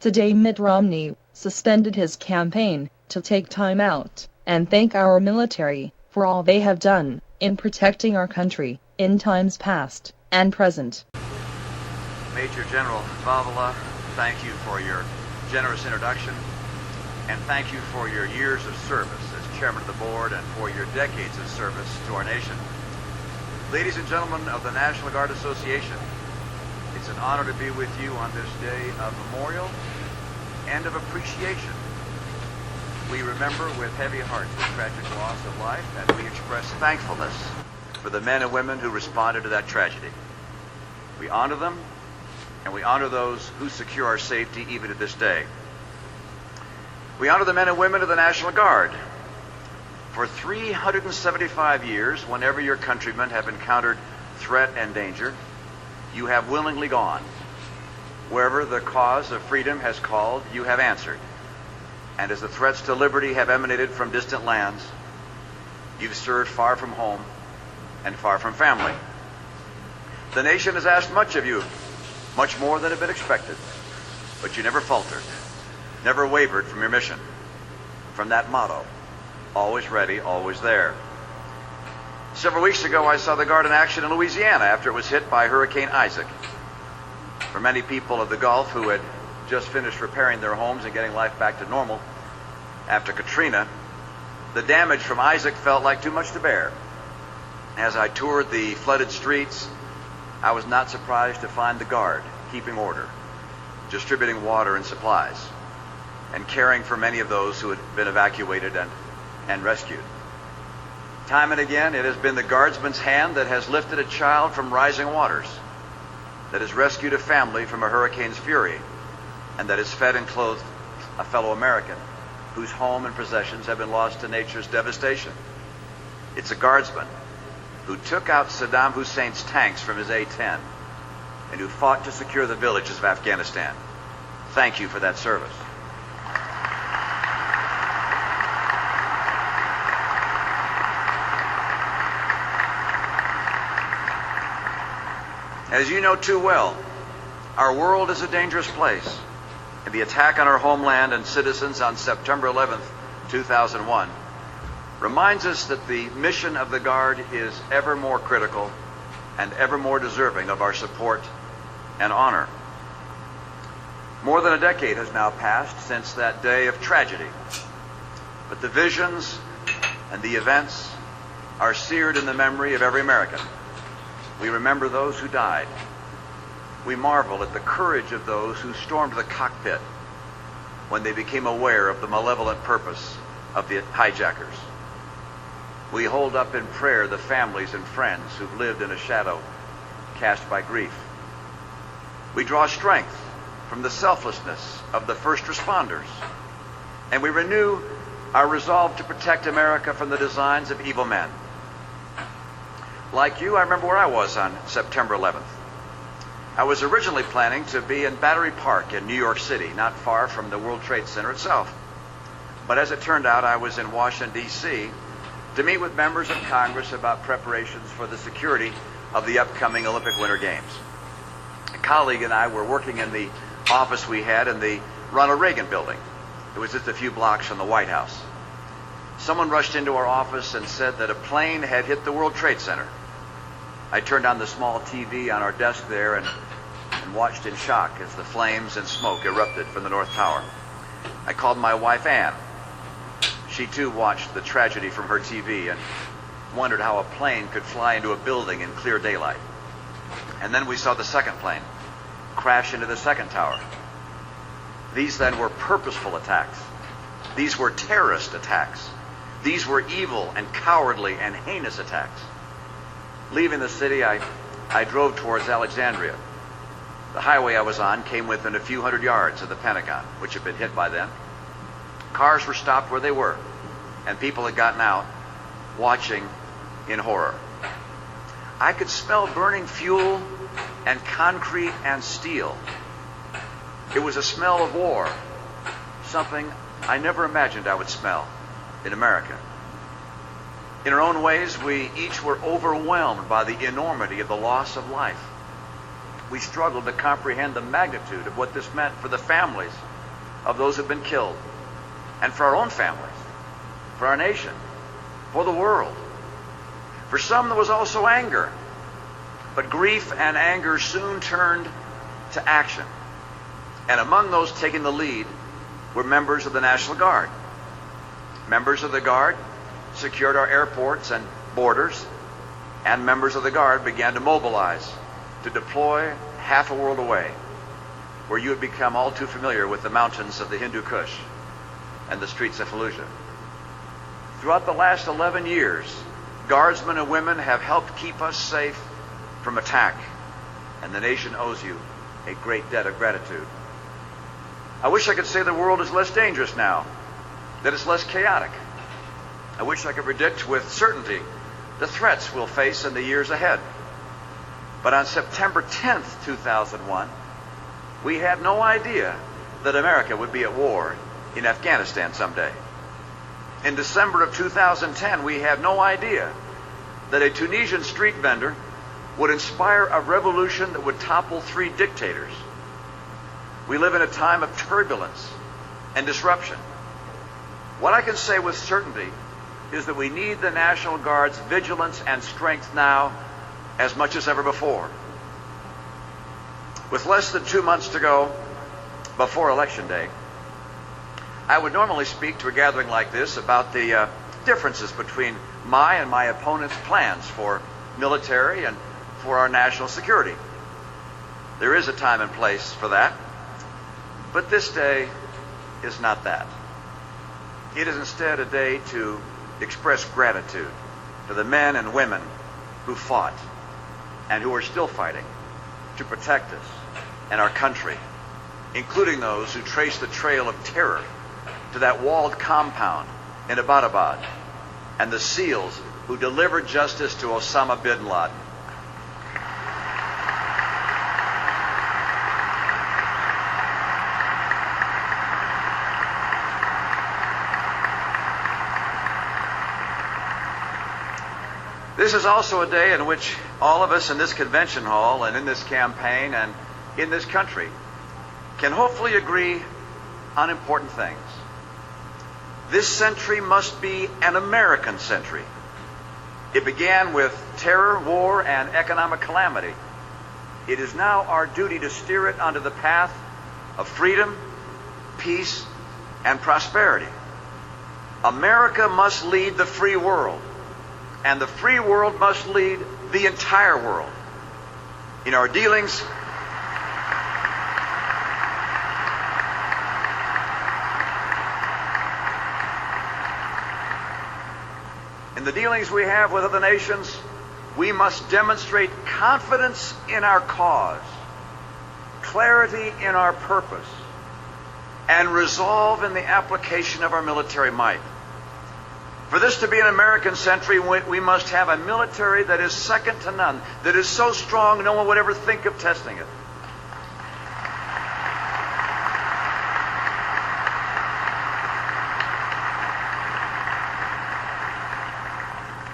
Today Mitt Romney suspended his campaign to take time out and thank our military for all they have done in protecting our country in times past and present. Major General Vavala, thank you for your generous introduction, and thank you for your years of service as chairman of the board and for your decades of service to our nation. Ladies and gentlemen of the National Guard Association, it's an honor to be with you on this day of memorial and of appreciation. We remember with heavy hearts the tragic loss of life, and we express thankfulness for the men and women who responded to that tragedy. We honor them, and we honor those who secure our safety even to this day. We honor the men and women of the National Guard. For 375 years, whenever your countrymen have encountered threat and danger, you have willingly gone. Wherever the cause of freedom has called, you have answered. And as the threats to liberty have emanated from distant lands, you've served far from home and far from family. The nation has asked much of you, much more than had been expected, but you never faltered, never wavered from your mission, from that motto, always ready, always there. Several weeks ago, I saw the Guard in action in Louisiana after it was hit by Hurricane Isaac. For many people of the Gulf who had just finished repairing their homes and getting life back to normal after Katrina, the damage from Isaac felt like too much to bear. As I toured the flooded streets, I was not surprised to find the Guard keeping order, distributing water and supplies, and caring for many of those who had been evacuated and rescued. Time and again, it has been the Guardsman's hand that has lifted a child from rising waters, that has rescued a family from a hurricane's fury, and that has fed and clothed a fellow American whose home and possessions have been lost to nature's devastation. It's a Guardsman who took out Saddam Hussein's tanks from his A-10 and who fought to secure the villages of Afghanistan. Thank you for that service. As you know too well, our world is a dangerous place, and the attack on our homeland and citizens on September 11th, 2001, reminds us that the mission of the Guard is ever more critical and ever more deserving of our support and honor. More than a decade has now passed since that day of tragedy, but the visions and the events are seared in the memory of every American. We remember those who died. We marvel at the courage of those who stormed the cockpit when they became aware of the malevolent purpose of the hijackers. We hold up in prayer the families and friends who've lived in a shadow cast by grief. We draw strength from the selflessness of the first responders, and we renew our resolve to protect America from the designs of evil men. Like you, I remember where I was on September 11th. I was originally planning to be in Battery Park in New York City, not far from the World Trade Center itself. But as it turned out, I was in Washington, D.C. to meet with members of Congress about preparations for the security of the upcoming Olympic Winter Games. A colleague and I were working in the office we had in the Ronald Reagan building. It was just a few blocks from the White House. Someone rushed into our office and said that a plane had hit the World Trade Center. I turned on the small TV on our desk there and watched in shock as the flames and smoke erupted from the North Tower. I called my wife, Ann. She too watched the tragedy from her TV and wondered how a plane could fly into a building in clear daylight. And then we saw the second plane crash into the second tower. These then were purposeful attacks. These were terrorist attacks. These were evil and cowardly and heinous attacks. Leaving the city, I drove towards Alexandria. The highway I was on came within a few hundred yards of the Pentagon, which had been hit by then. Cars were stopped where they were, and people had gotten out, watching in horror. I could smell burning fuel and concrete and steel. It was a smell of war, something I never imagined I would smell in America. In our own ways, we each were overwhelmed by the enormity of the loss of life. We struggled to comprehend the magnitude of what this meant for the families of those who've been killed, and for our own families, for our nation, for the world. For some, there was also anger, but grief and anger soon turned to action. And among those taking the lead were members of the National Guard. Members of the Guard secured our airports and borders, and members of the Guard began to mobilize, to deploy half a world away, where you had become all too familiar with the mountains of the Hindu Kush and the streets of Fallujah. Throughout the last 11 years, Guardsmen and women have helped keep us safe from attack, and the nation owes you a great debt of gratitude. I wish I could say the world is less dangerous now, that it's less chaotic. I wish I could predict with certainty the threats we'll face in the years ahead. But on September 10th, 2001, we had no idea that America would be at war in Afghanistan someday. In December of 2010, we had no idea that a Tunisian street vendor would inspire a revolution that would topple 3 dictators. We live in a time of turbulence and disruption. What I can say with certainty is that we need the National Guard's vigilance and strength now as much as ever before. With less than 2 months to go before Election Day, I would normally speak to a gathering like this about the differences between my and my opponent's plans for military and for our national security. There is a time and place for that, but this day is not that. It is instead a day to express gratitude to the men and women who fought and who are still fighting to protect us and our country, including those who traced the trail of terror to that walled compound in Abbottabad, and the SEALs who delivered justice to Osama bin Laden. This is also a day in which all of us in this convention hall and in this campaign and in this country can hopefully agree on important things. This century must be an American century. It began with terror, war, and economic calamity. It is now our duty to steer it onto the path of freedom, peace, and prosperity. America must lead the free world, and the free world must lead the entire world. In our dealings we have with other nations, we must demonstrate confidence in our cause, clarity in our purpose, and resolve in the application of our military might. For this to be an American century, we must have a military that is second to none, that is so strong no one would ever think of testing it.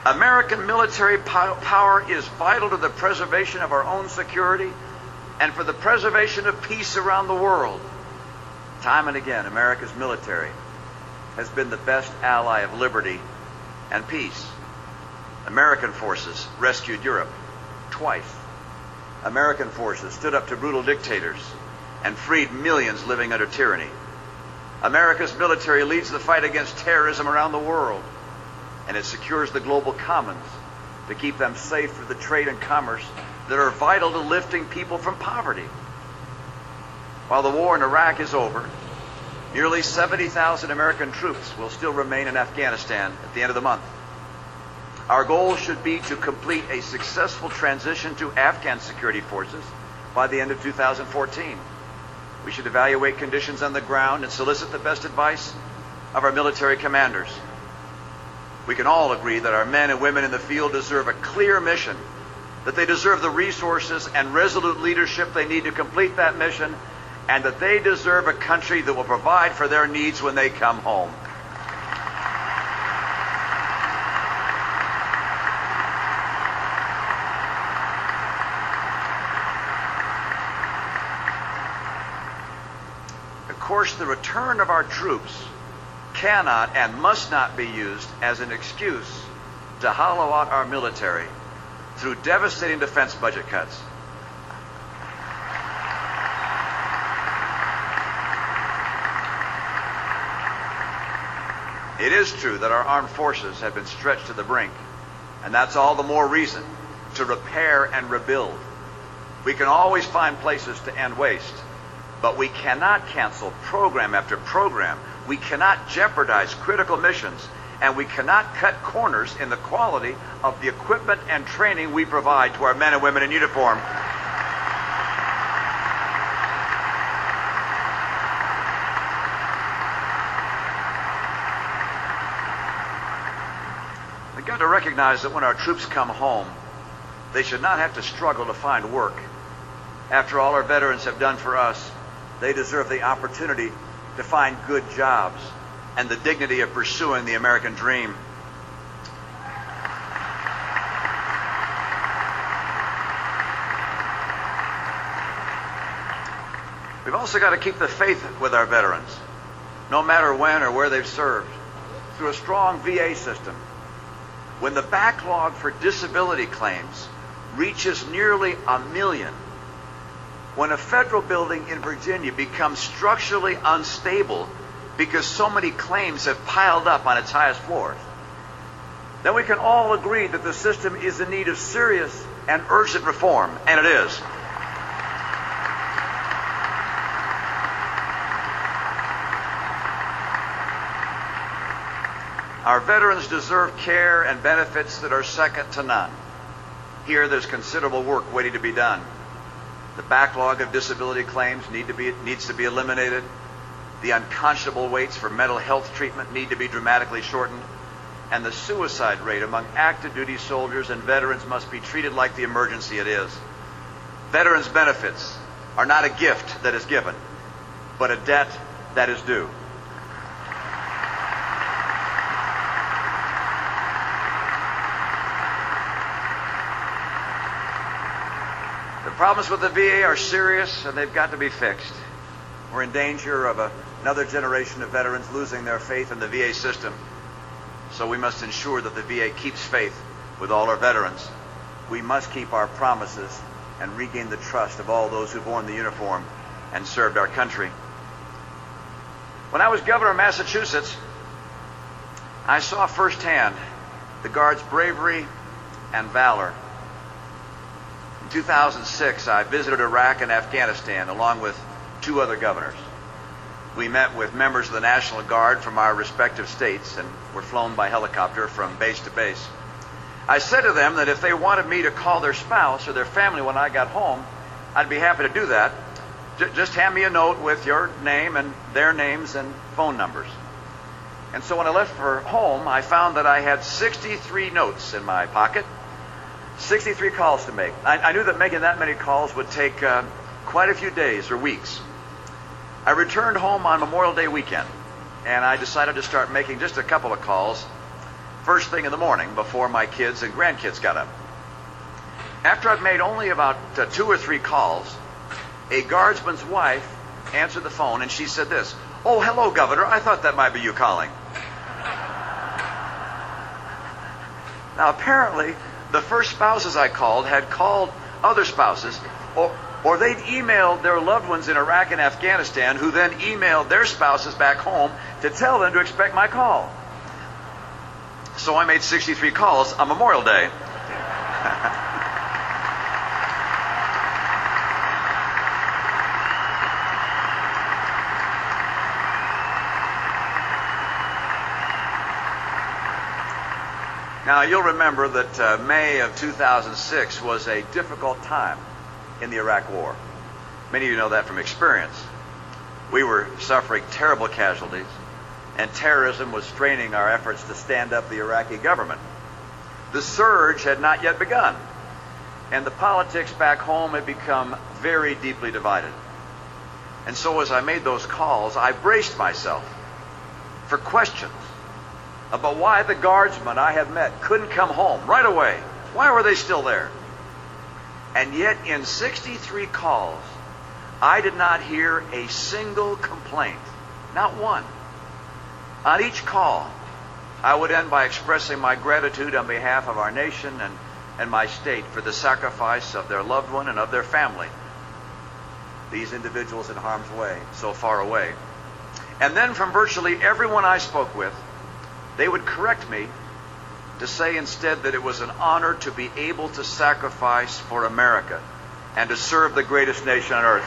American military power is vital to the preservation of our own security and for the preservation of peace around the world. Time and again, America's military has been the best ally of liberty and peace. American forces rescued Europe twice. American forces stood up to brutal dictators and freed millions living under tyranny. America's military leads the fight against terrorism around the world, and it secures the global commons to keep them safe for the trade and commerce that are vital to lifting people from poverty. While the war in Iraq is over, nearly 70,000 American troops will still remain in Afghanistan at the end of the month. Our goal should be to complete a successful transition to Afghan security forces by the end of 2014. We should evaluate conditions on the ground and solicit the best advice of our military commanders. We can all agree that our men and women in the field deserve a clear mission, that they deserve the resources and resolute leadership they need to complete that mission, and that they deserve a country that will provide for their needs when they come home. course, the return of our troops cannot and must not be used as an excuse to hollow out our military through devastating defense budget cuts. It is true that our armed forces have been stretched to the brink, and that's all the more reason to repair and rebuild. We can always find places to end waste, but we cannot cancel program after program. We cannot jeopardize critical missions, and we cannot cut corners in the quality of the equipment and training we provide to our men and women in uniform. We've got to recognize that when our troops come home, they should not have to struggle to find work. After all our veterans have done for us, they deserve the opportunity to find good jobs and the dignity of pursuing the American dream. We've also got to keep the faith with our veterans, no matter when or where they've served, through a strong VA system. When the backlog for disability claims reaches nearly 1 million, when a federal building in Virginia becomes structurally unstable because so many claims have piled up on its highest floors, then we can all agree that the system is in need of serious and urgent reform, and it is. Our veterans deserve care and benefits that are second to none. Here, there's considerable work waiting to be done. The backlog of disability claims needs to be eliminated. The unconscionable waits for mental health treatment need to be dramatically shortened. And the suicide rate among active duty soldiers and veterans must be treated like the emergency it is. Veterans' benefits are not a gift that is given, but a debt that is due. The problems with the VA are serious, and they've got to be fixed. We're in danger of another generation of veterans losing their faith in the VA system. So we must ensure that the VA keeps faith with all our veterans. We must keep our promises and regain the trust of all those who've worn the uniform and served our country. When I was governor of Massachusetts, I saw firsthand the Guard's bravery and valor. In 2006, I visited Iraq and Afghanistan along with 2 other governors. We met with members of the National Guard from our respective states and were flown by helicopter from base to base. I said to them that if they wanted me to call their spouse or their family when I got home, I'd be happy to do that. Just hand me a note with your name and their names and phone numbers. And so when I left for home, I found that I had 63 notes in my pocket, 63 calls to make. I knew that making that many calls would take quite a few days or weeks. I returned home on Memorial Day weekend, and I decided to start making just a couple of calls first thing in the morning before my kids and grandkids got up. After I'd made only about 2 or 3 calls, a guardsman's wife answered the phone, and she said this: "Oh, hello, Governor. I thought that might be you calling." Now, apparently, the first spouses I called had called other spouses, or they'd emailed their loved ones in Iraq and Afghanistan, who then emailed their spouses back home to tell them to expect my call. So I made 63 calls on Memorial Day. Now, you'll remember that May of 2006 was a difficult time in the Iraq War. Many of you know that from experience. We were suffering terrible casualties, and terrorism was straining our efforts to stand up the Iraqi government. The surge had not yet begun, and the politics back home had become very deeply divided. And so as I made those calls, I braced myself for questions about why the guardsmen I had met couldn't come home right away. Why were they still there? And yet in 63 calls, I did not hear a single complaint, not one. On each call, I would end by expressing my gratitude on behalf of our nation and my state for the sacrifice of their loved one and of their family. These individuals in harm's way, so far away. And then from virtually everyone I spoke with, they would correct me to say instead that it was an honor to be able to sacrifice for America and to serve the greatest nation on earth.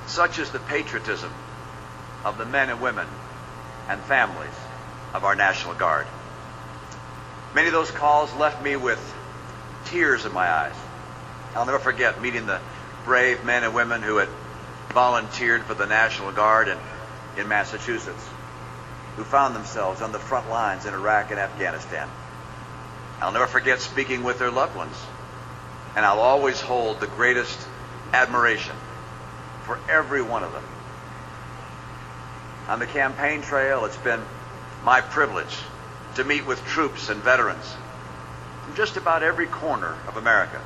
Such is the patriotism of the men and women and families of our National Guard. Many of those calls left me with tears in my eyes. I'll never forget meeting the brave men and women who had volunteered for the National Guard in Massachusetts, who found themselves on the front lines in Iraq and Afghanistan. I'll never forget speaking with their loved ones, and I'll always hold the greatest admiration for every one of them. On the campaign trail, it's been my privilege to meet with troops and veterans from just about every corner of America.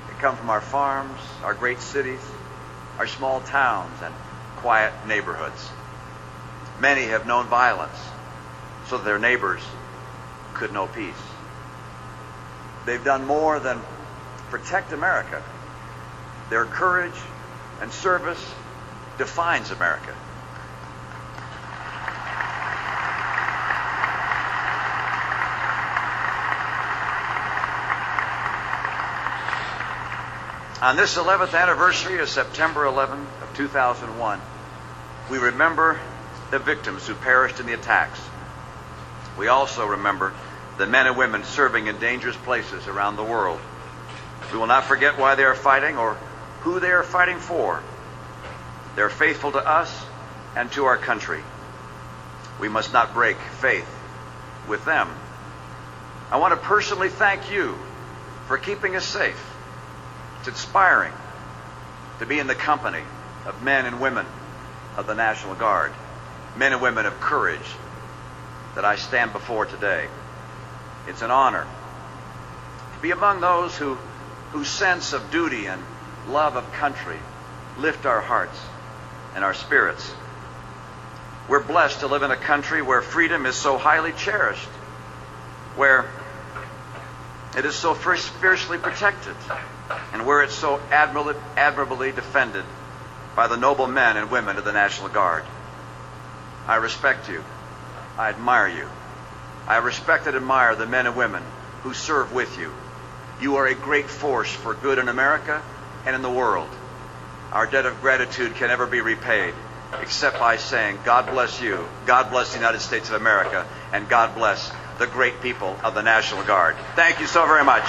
They come from our farms, our great cities, our small towns, and quiet neighborhoods. Many have known violence so that their neighbors could know peace. They've done more than protect America. Their courage and service defines America. On this 11th anniversary of September 11 of 2001, we remember the victims who perished in the attacks. We also remember the men and women serving in dangerous places around the world. We will not forget why they are fighting or who they are fighting for. They're faithful to us and to our country. We must not break faith with them. I want to personally thank you for keeping us safe. It's inspiring to be in the company of men and women of the National Guard, men and women of courage that I stand before today. It's an honor to be among those whose sense of duty and love of country lift our hearts and our spirits. We're blessed to live in a country where freedom is so highly cherished, where it is so fiercely protected, and where it's so admirably defended by the noble men and women of the National Guard. I respect you. I admire you. I respect and admire the men and women who serve with you. You are a great force for good in America and in the world. Our debt of gratitude can never be repaid except by saying, God bless you, God bless the United States of America, and God bless the great people of the National Guard. Thank you so very much.